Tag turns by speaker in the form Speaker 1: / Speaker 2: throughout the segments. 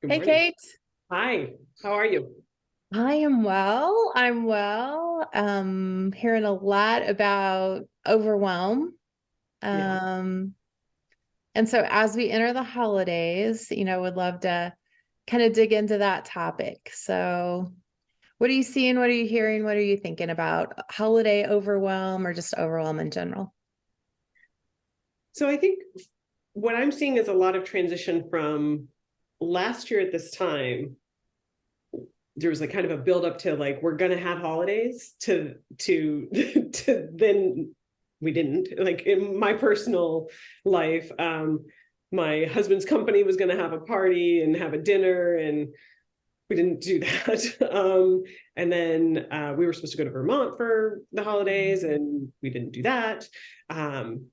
Speaker 1: Good
Speaker 2: Hey,
Speaker 1: morning.
Speaker 2: Kate.
Speaker 1: Hi, how are you?
Speaker 2: I am well. I'm well. Hearing a lot about overwhelm.
Speaker 1: Yeah.
Speaker 2: Um, and so as we enter the holidays, would love to kind of dig into that topic. So, what are you seeing? What are you hearing? What are you thinking about holiday overwhelm or just overwhelm in general?
Speaker 1: So I think what I'm seeing is a lot of transition from last year at this time. There was like kind of a build up to like we're gonna have holidays to to then we didn't. Like in my personal life, my husband's company was gonna have a party and have a dinner, and we didn't do that. And then we were supposed to go to Vermont for the holidays, and we didn't do that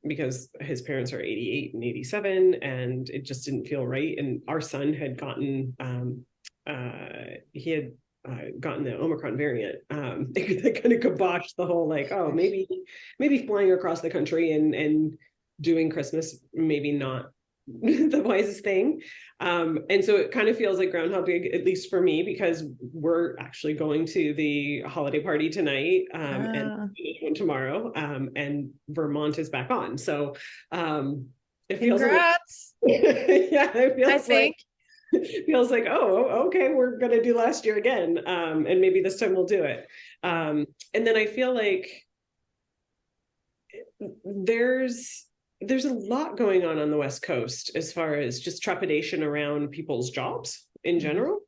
Speaker 1: because his parents are 88 and 87, and it just didn't feel right. And our son had gotten he had gotten the Omicron variant. That kind of kiboshed the whole like, oh, maybe flying across the country and doing Christmas, maybe not the wisest thing. And so it kind of feels like Groundhog Day, at least for me, because we're actually going to the holiday party tonight and
Speaker 2: Ah,
Speaker 1: one tomorrow, and Vermont is back on. So it feels a little,
Speaker 2: congrats,
Speaker 1: yeah,
Speaker 2: I think.
Speaker 1: it feels like, oh, okay, we're gonna do last year again, and maybe this time we'll do it. And then I feel like there's there's a lot going on the West Coast as far as just trepidation around people's jobs in
Speaker 2: Mhm.
Speaker 1: general,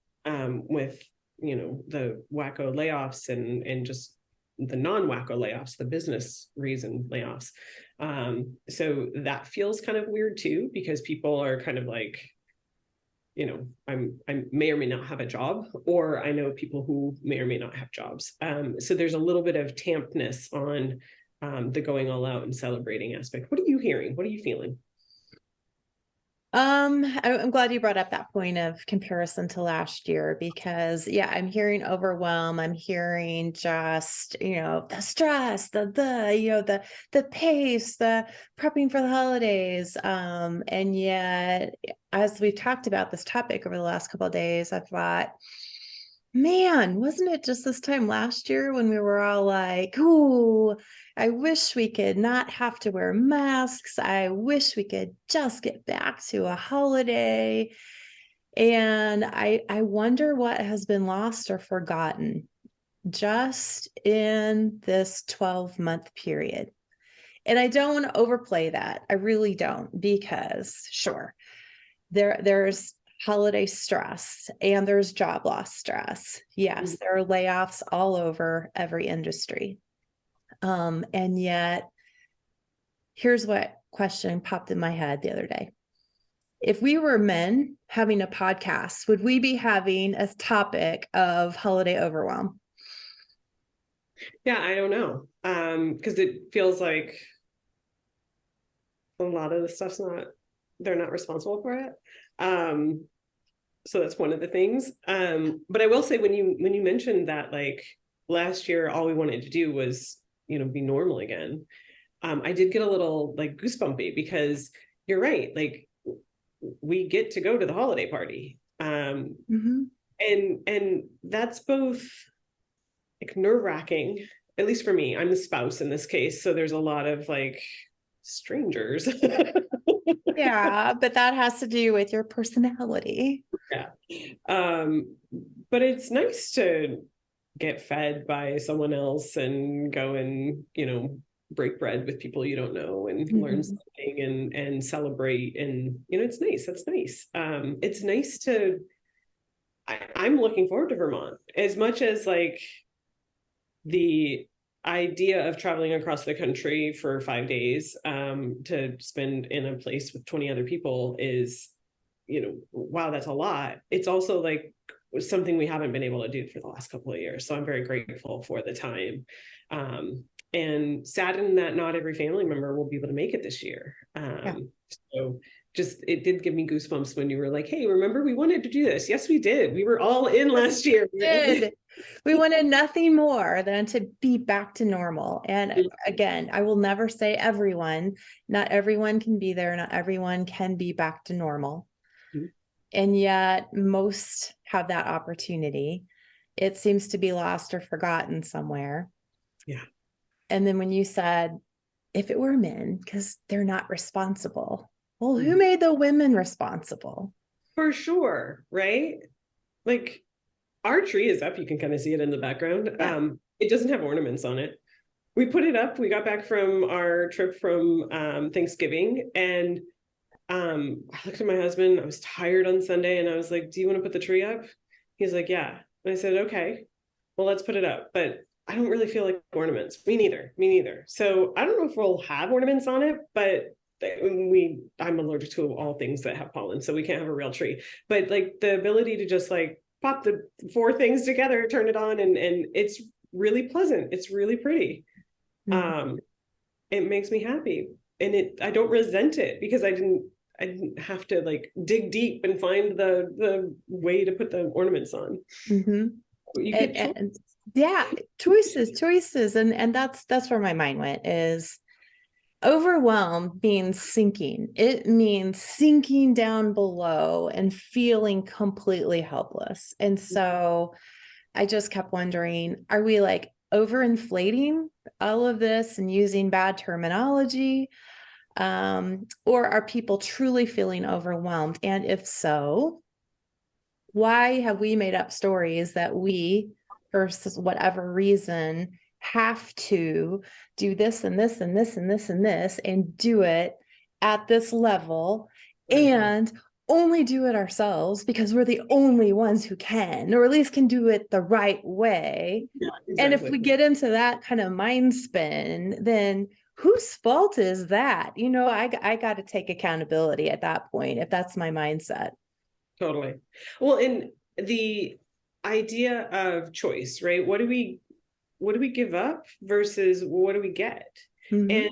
Speaker 1: with the wacko layoffs and just the non-wacko layoffs, the business reason layoffs. So that feels kind of weird too, because people are kind of like, I may or may not have a job, or I know people who may or may not have jobs. So there's a little bit of tampness on the going all out and celebrating aspect. What are you hearing? What are you feeling?
Speaker 2: I'm glad you brought up that point of comparison to last year because yeah, I'm hearing overwhelm. I'm hearing just, the stress, the pace, the prepping for the holidays. And yet, as we've talked about this topic over the last couple of days, I thought, man, wasn't it just this time last year when we were all like, ooh, I wish we could not have to wear masks. I wish we could just get back to a holiday. And I wonder what has been lost or forgotten just in this 12-month period. And I don't want to overplay that. I really don't, because sure, there's holiday stress and there's job loss stress. Yes, there are layoffs all over every industry. And yet, here's what question popped in my head the other day. If we were men having a podcast, would we be having a topic of holiday overwhelm?
Speaker 1: Yeah, I don't know. Because it feels like a lot of the stuff's not, they're not responsible for it. Um, so that's one of the things. But I will say when you mentioned that like last year all we wanted to do was, be normal again. I did get a little like goosebumpy because you're right. Like we get to go to the holiday party.
Speaker 2: Mm-hmm.
Speaker 1: And that's both like nerve-wracking, at least for me. I'm the spouse in this case, so there's a lot of like strangers.
Speaker 2: Yeah, but that has to do with your personality.
Speaker 1: Yeah. Um, but it's nice to get fed by someone else and go and, break bread with people you don't know and learn
Speaker 2: Mhm.
Speaker 1: something and celebrate. And, it's nice. That's nice. It's nice to, I'm looking forward to Vermont as much as like the idea of traveling across the country for 5 days, to spend in a place with 20 other people is, wow, that's a lot. It's also like something we haven't been able to do for the last couple of years. So I'm very grateful for the time. And saddened that not every family member will be able to make it this year.
Speaker 2: Yeah.
Speaker 1: So just it did give me goosebumps when you were like, hey, remember we wanted to do this. Yes, we did. We were all in
Speaker 2: Yes,
Speaker 1: last year.
Speaker 2: we did. We wanted nothing more than to be back to normal. And again, I will never say everyone, not everyone can be there, not everyone can be back to normal. And yet most have that opportunity. It seems to be lost or forgotten somewhere.
Speaker 1: Yeah.
Speaker 2: And then when you said, if it were men, because they're not responsible. Well, who
Speaker 1: Mhm.
Speaker 2: made the women responsible?
Speaker 1: For sure, right? Like our tree is up. You can kind of see it in the background.
Speaker 2: Yeah.
Speaker 1: It doesn't have ornaments on it. We put it up. We got back from our trip from Thanksgiving, and I looked at my husband. I was tired on Sunday, and I was like, "Do you want to put the tree up?" He's like, "Yeah." And I said, "Okay, well, let's put it up." But I don't really feel like ornaments. Me neither. Me neither. So I don't know if we'll have ornaments on it, but I'm allergic to all things that have pollen, so we can't have a real tree. But like the ability to just like pop the four things together, turn it on, and it's really pleasant. It's really pretty.
Speaker 2: Mhm.
Speaker 1: Um, it makes me happy, and I don't resent it because I didn't have to like dig deep and find the way to put the ornaments on.
Speaker 2: Mhm.
Speaker 1: You
Speaker 2: And,
Speaker 1: get choice.
Speaker 2: and yeah, choices. And that's where my mind went is overwhelmed means sinking. It means sinking down below and feeling completely helpless. And so I just kept wondering, are we like overinflating all of this and using bad terminology? Or are people truly feeling overwhelmed? And if so, why have we made up stories that we, for whatever reason, have to do this and this and this and this and this and do it at this level
Speaker 1: Exactly.
Speaker 2: and only do it ourselves because we're the only ones who can, or at least can do it the right way.
Speaker 1: Yeah,
Speaker 2: And if
Speaker 1: exactly.
Speaker 2: we get into that kind of mind spin, then whose fault is that? I got to take accountability at that point if that's my mindset.
Speaker 1: Totally. Well, and the idea of choice, right? What do we give up versus what do we get? And
Speaker 2: Mhm.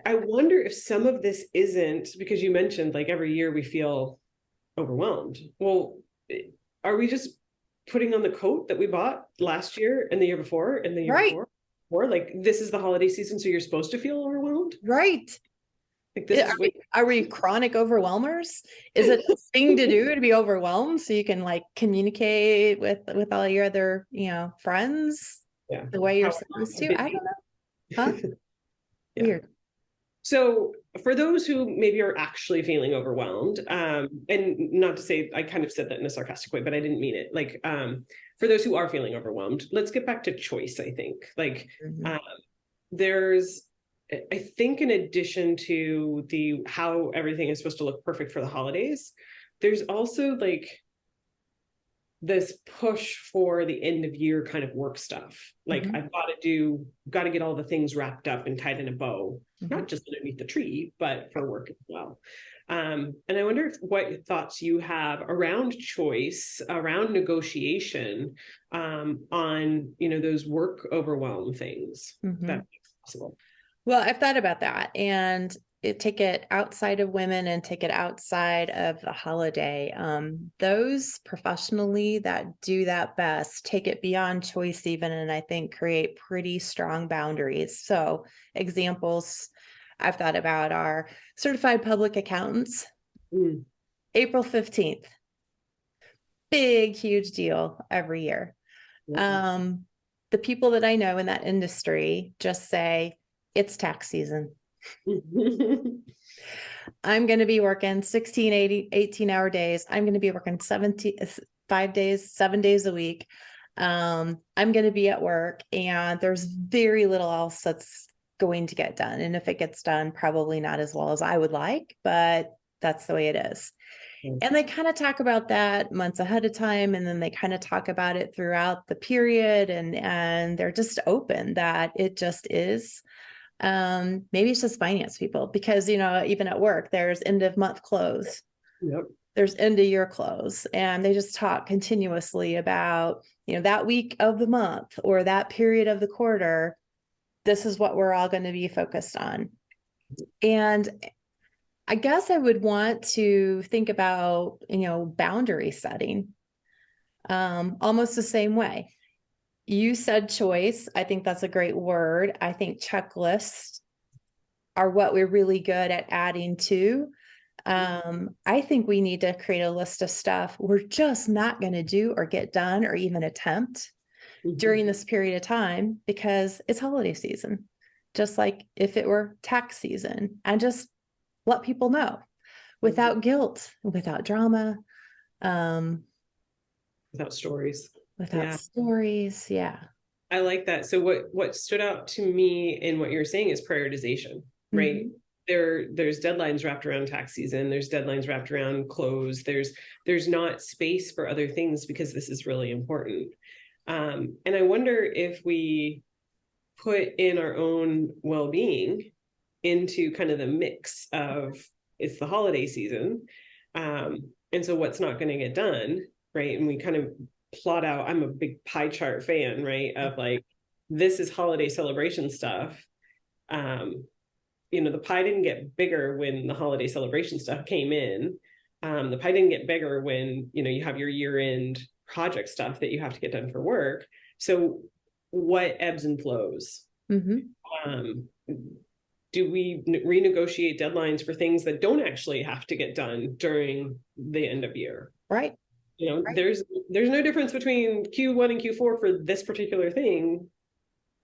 Speaker 1: I wonder if some of this isn't because you mentioned like every year we feel overwhelmed. Well, are we just putting on the coat that we bought last year and the year before and the year
Speaker 2: Right.
Speaker 1: before? Or like this is the holiday season, so you're supposed to feel overwhelmed?
Speaker 2: Right.
Speaker 1: Like this is what
Speaker 2: Are we chronic overwhelmers? Is it a thing to do to be overwhelmed so you can like communicate with all your other, friends
Speaker 1: yeah.
Speaker 2: the way you're
Speaker 1: How
Speaker 2: supposed
Speaker 1: I'm
Speaker 2: to? I
Speaker 1: busy.
Speaker 2: don't know. Huh?
Speaker 1: Yeah.
Speaker 2: Weird.
Speaker 1: So for those who maybe are actually feeling overwhelmed, and not to say I kind of said that in a sarcastic way, but I didn't mean it. Like for those who are feeling overwhelmed, let's get back to choice. I think like
Speaker 2: Mhm.
Speaker 1: um, there's, I think, in addition to the how everything is supposed to look perfect for the holidays, there's also like this push for the end of year kind of work stuff. Like
Speaker 2: Mhm.
Speaker 1: got to get all the things wrapped up and tied in a bow,
Speaker 2: Mhm.
Speaker 1: not just underneath the tree, but for work as well. And I wonder what thoughts you have around choice, around negotiation, on those work overwhelm things
Speaker 2: Mhm.
Speaker 1: that possible.
Speaker 2: Well, I've thought about that and take it outside of women and take it outside of the holiday. Those professionally that do that best take it beyond choice, even, and I think create pretty strong boundaries. So, examples I've thought about are certified public accountants,
Speaker 1: Mm,
Speaker 2: April 15th, big, huge deal every year.
Speaker 1: yeah.
Speaker 2: Um, the people that I know in that industry just say it's tax season. I'm going to be working 16, 80, 18-hour days. I'm going to be working 5 days, 7 days a week. I'm going to be at work and there's very little else that's going to get done. And if it gets done, probably not as well as I would like, but that's the way it is. And they kind of talk about that months ahead of time. And then they kind of talk about it throughout the period. And they're just open that it just is. Maybe it's just finance people because, even at work, there's end of month close,
Speaker 1: Yep.
Speaker 2: there's end of year close, and they just talk continuously about, that week of the month or that period of the quarter. This is what we're all going to be focused on. And I guess I would want to think about, boundary setting, almost the same way. You said choice. I think that's a great word. I think checklists are what we're really good at adding to. I think we need to create a list of stuff we're just not going to do or get done or even attempt during this period of time because it's holiday season, just like if it were tax season, and just let people know without guilt, without drama,
Speaker 1: Without stories.
Speaker 2: without
Speaker 1: Yeah.
Speaker 2: stories. Yeah.
Speaker 1: I like that. So what stood out to me in what you're saying is prioritization, right?
Speaker 2: Mhm.
Speaker 1: There's deadlines wrapped around tax season, there's deadlines wrapped around close, there's not space for other things because this is really important. And I wonder if we put in our own well-being into kind of the mix of it's the holiday season. And so what's not going to get done, right? And we kind of plot out, I'm a big pie chart fan, right? Of like, this is holiday celebration stuff. The pie didn't get bigger when the holiday celebration stuff came in. The pie didn't get bigger when, you have your year-end project stuff that you have to get done for work. So what ebbs and flows?
Speaker 2: Mhm.
Speaker 1: Um, do we renegotiate deadlines for things that don't actually have to get done during the end of year?
Speaker 2: Right. Right.
Speaker 1: There's no difference between Q1 and Q4 for this particular thing.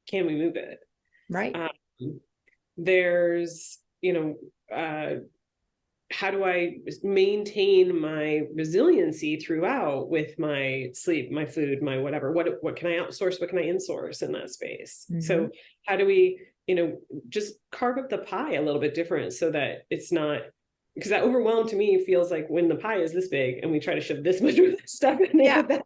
Speaker 1: Can we move it?
Speaker 2: Right.
Speaker 1: There's, how do I maintain my resiliency throughout with my sleep, my food, my whatever? What can I outsource? What can I insource in that space? So how do we, just carve up the pie a little bit different so that it's not, because that overwhelm to me feels like when the pie is this big and we try to shove this much of stuff in
Speaker 2: Yeah.
Speaker 1: it.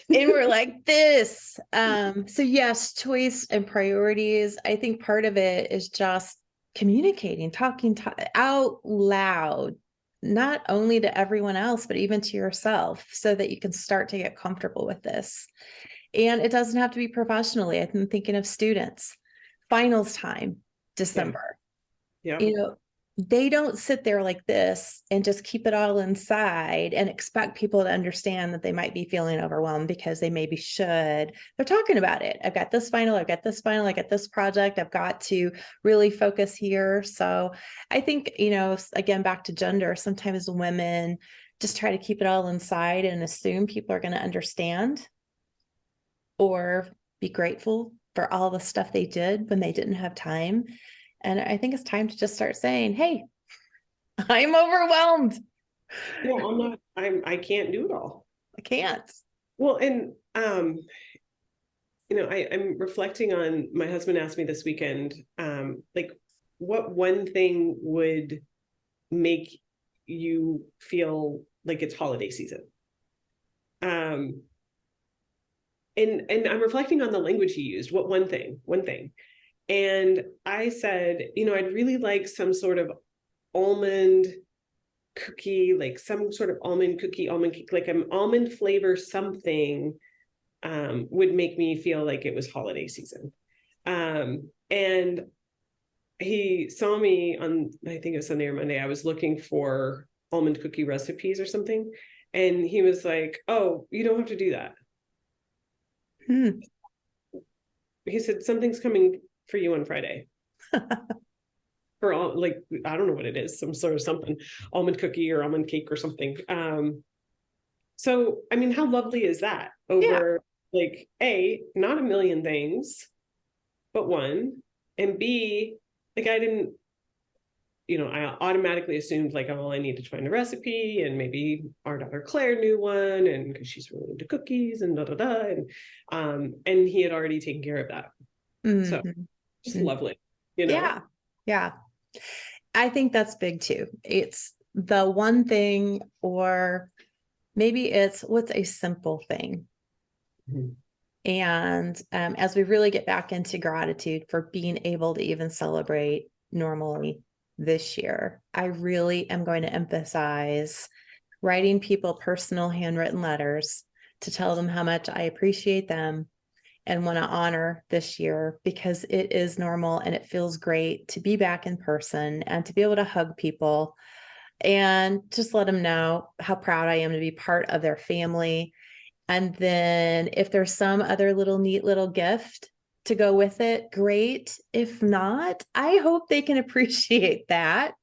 Speaker 2: And we're like this. So yes, choice and priorities. I think part of it is just communicating, talking out loud, not only to everyone else, but even to yourself, so that you can start to get comfortable with this. And it doesn't have to be professionally. I'm thinking of students, finals time, December.
Speaker 1: Yeah.
Speaker 2: They don't sit there like this and just keep it all inside and expect people to understand that they might be feeling overwhelmed because they maybe should. They're talking about it. I've got this final, I've got this final, I got this project, I've got to really focus here. So I think, again, back to gender, sometimes women just try to keep it all inside and assume people are going to understand or be grateful for all the stuff they did when they didn't have time. And I think it's time to just start saying, hey, I'm overwhelmed.
Speaker 1: Yeah, I can't do it all.
Speaker 2: I can't.
Speaker 1: Well, and I'm reflecting on, my husband asked me this weekend, like what one thing would make you feel like it's holiday season? And I'm reflecting on the language he used. What one thing. And I said, I'd really like some sort of almond cookie, like some sort of almond cookie, almond cake, like an almond flavor something, would make me feel like it was holiday season. And he saw me on, I think it was Sunday or Monday, I was looking for almond cookie recipes or something. And he was like, oh, you don't have to do that. He said, something's coming for you on Friday. For all, like, I don't know what it is, some sort of something, almond cookie or almond cake or something. So, I mean, how lovely is that over like not a million things, but one, and B, like I didn't, I automatically assumed like, oh, I need to find a recipe, and maybe our daughter Claire knew one, and because she's really into cookies and and he had already taken care of that. So just lovely,
Speaker 2: Yeah. I think that's big too. It's the one thing, or maybe it's what's a simple thing. And as we really get back into gratitude for being able to even celebrate normally this year, I really am going to emphasize writing people personal handwritten letters to tell them how much I appreciate them and want to honor this year, because it is normal and it feels great to be back in person and to be able to hug people and just let them know how proud I am to be part of their family. And then if there's some other neat little gift to go with it, great. If not, I hope they can appreciate that.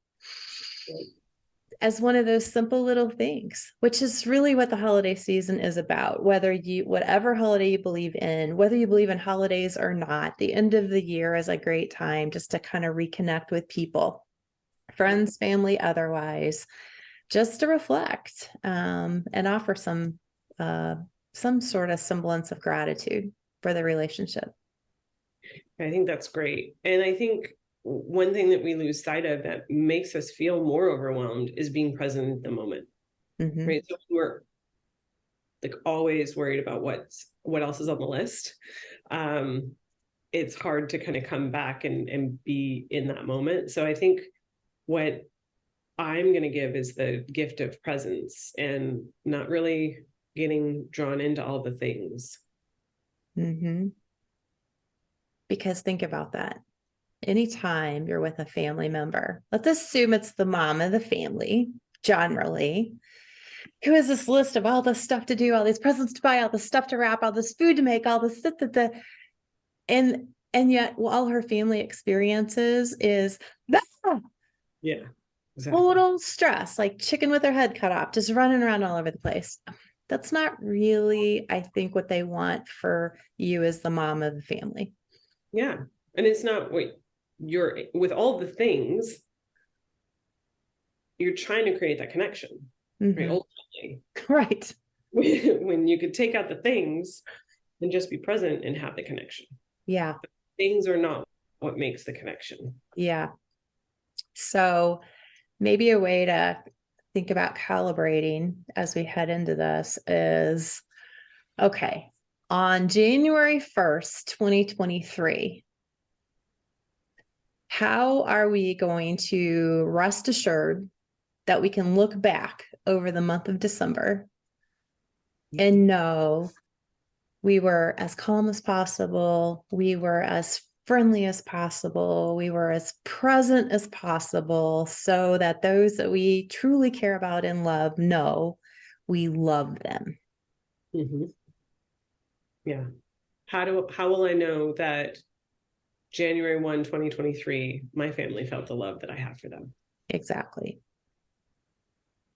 Speaker 2: as one of those simple little things, which is really what the holiday season is about. Whatever holiday you believe in, whether you believe in holidays or not, the end of the year is a great time just to kind of reconnect with people, friends, family, otherwise, just to reflect, and offer some sort of semblance of gratitude for the relationship.
Speaker 1: I think that's great. And I think one thing that we lose sight of that makes us feel more overwhelmed is being present at the moment.
Speaker 2: Mm-hmm.
Speaker 1: Right. So we're like always worried about what else is on the list. It's hard to kind of come back and be in that moment. So I think what I'm going to give is the gift of presence and not really getting drawn into all the things.
Speaker 2: Mm-hmm. Because think about that. Anytime you're with a family member, let's assume it's the mom of the family, generally, who has this list of all this stuff to do, all these presents to buy, all this stuff to wrap, all this food to make, all this, and yet all her family experiences is
Speaker 1: Yeah, exactly.
Speaker 2: total stress, like chicken with their head cut off, just running around all over the place. That's not really, I think, what they want for you as the mom of the family.
Speaker 1: Yeah. And it's not what you're with all the things, you're trying to create that connection, right?
Speaker 2: Mm-hmm.
Speaker 1: Ultimately.
Speaker 2: Right.
Speaker 1: When you could take out the things and just be present and have the connection.
Speaker 2: Yeah.
Speaker 1: But things are not what makes the connection.
Speaker 2: Yeah. So maybe a way to think about calibrating as we head into this is, okay, on January 1st, 2023, how are we going to rest assured that we can look back over the month of December and know we were as calm as possible, we were as friendly as possible, we were as present as possible, so that those that we truly care about and love know we love them.
Speaker 1: Mm-hmm. Yeah. How will I know that January 1, 2023, my family felt the love that I have for them?
Speaker 2: Exactly.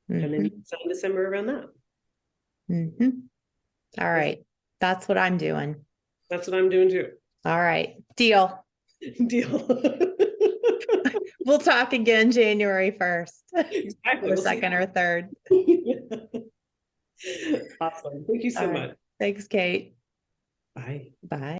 Speaker 1: And then you
Speaker 2: Mm-hmm.
Speaker 1: can sign December around that.
Speaker 2: Mm-hmm. All right. That's what I'm doing.
Speaker 1: That's what I'm doing too.
Speaker 2: All right. Deal.
Speaker 1: Deal.
Speaker 2: We'll talk again January 1st
Speaker 1: Exactly.
Speaker 2: or
Speaker 1: We'll see.
Speaker 2: 2nd or 3rd.
Speaker 1: Awesome. Thank you
Speaker 2: All
Speaker 1: so
Speaker 2: right.
Speaker 1: much.
Speaker 2: Thanks, Kate.
Speaker 1: Bye.
Speaker 2: Bye.